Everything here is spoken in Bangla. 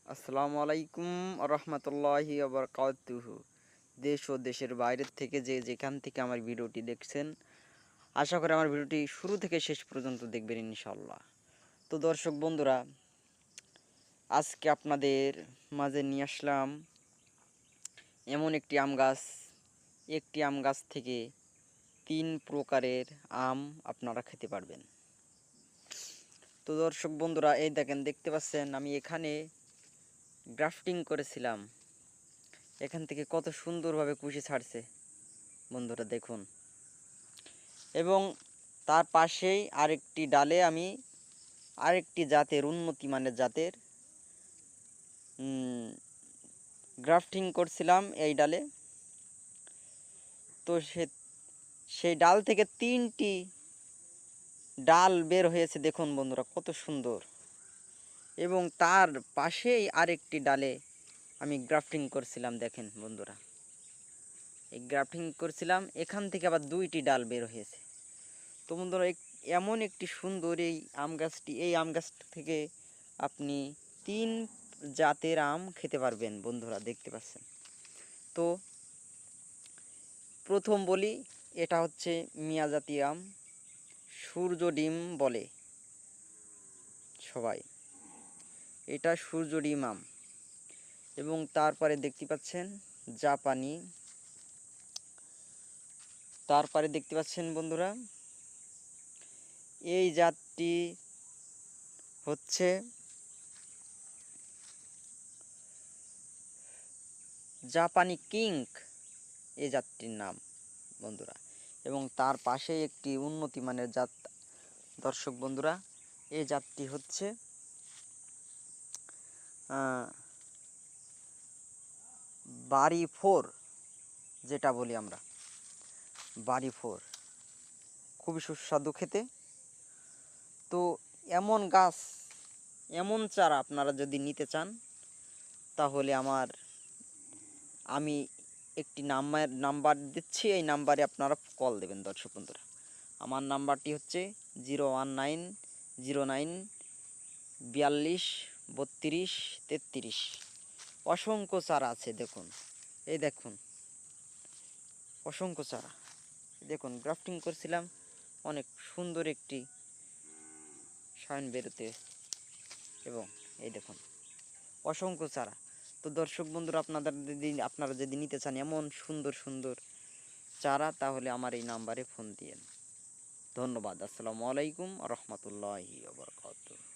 আসসালামু আলাইকুম রহমতুল্লাহি বারাকাতুহু। দেশ ও দেশের বাইরের থেকে যেখান থেকে আমার ভিডিওটি দেখছেন, আশা করি আমার ভিডিওটি শুরু থেকে শেষ পর্যন্ত দেখবেন ইনশাল্লাহ। তো দর্শক বন্ধুরা, আজকে আপনাদের মাঝে নিয়ে আসলাম এমন একটি আম গাছ থেকে 3 প্রকারের আম আপনারা খেতে পারবেন। তো দর্শক বন্ধুরা, এই দেখতে পাচ্ছেন আমি এখানে গ্রাফটিং করেছিলাম। এখান থেকে কত সুন্দরভাবে কুশি ছাড়ছে বন্ধুরা, দেখুন। এবং তার পাশেই আরেকটি ডালে আমি আরেকটি জাতের উন্নতি মানের জাতের গ্রাফটিং করছিলাম এই ডালে। তো সেই ডাল থেকে 3টি ডাল বের হয়েছে, দেখুন বন্ধুরা কত সুন্দর। এবং তার পাশেই আরেকটি ডালে আমি গ্রাফটিং করছিলাম, দেখেন বন্ধুরা। এই গ্রাফটিং করছিলাম, এখান থেকে আবার 2টি ডাল বের হয়েছে। তো বন্ধুরা, এমন একটি সুন্দর এই আম গাছটি থেকে আপনি 3 জাতের আম খেতে পারবেন বন্ধুরা, দেখতে পাচ্ছেন। তো প্রথম বলি, এটা হচ্ছে মিয়াজাতি আম, সূর্য ডিম বলে সবাই, এটা সূর্য ডিম আম। এবং তারপরে দেখতে পাচ্ছেন জাপানি, তারপরে দেখতে পাচ্ছেন বন্ধুরা এই জাতটি হচ্ছে জাপানি কিং, এই জাতটির নাম বন্ধুরা। এবং তার পাশে একটি উন্নতি মানের জাত দর্শক বন্ধুরা, এই জাতটি হচ্ছে বাড়ি 4, যেটা বলি আমরা বাড়ি 4, খুবই সুস্বাদু খেতে। তো এমন গাছ, এমন চারা আপনারা যদি নিতে চান, তাহলে আমি একটি নাম্বার দিচ্ছি, এই নাম্বারে আপনারা কল দেবেন দর্শক বন্ধুরা। আমার নাম্বারটি হচ্ছে 01909423233। অসংখ্য চারা আছে, দেখুন, এই দেখুন অসংখ্য চারা। দেখুন গ্রাফটিং করছিলাম, অনেক সুন্দর একটি শাইন বেরোতে। এবং এই দেখুন অসংখ্য চারা। তো দর্শক বন্ধুরা, আপনারা যদি নিতে চান এমন সুন্দর সুন্দর চারা, তাহলে আমার এই নাম্বারে ফোন দিয়েন। ধন্যবাদ। আসসালামু আলাইকুম রহমতুল্লাহি ওয়া বারাকাতুহু।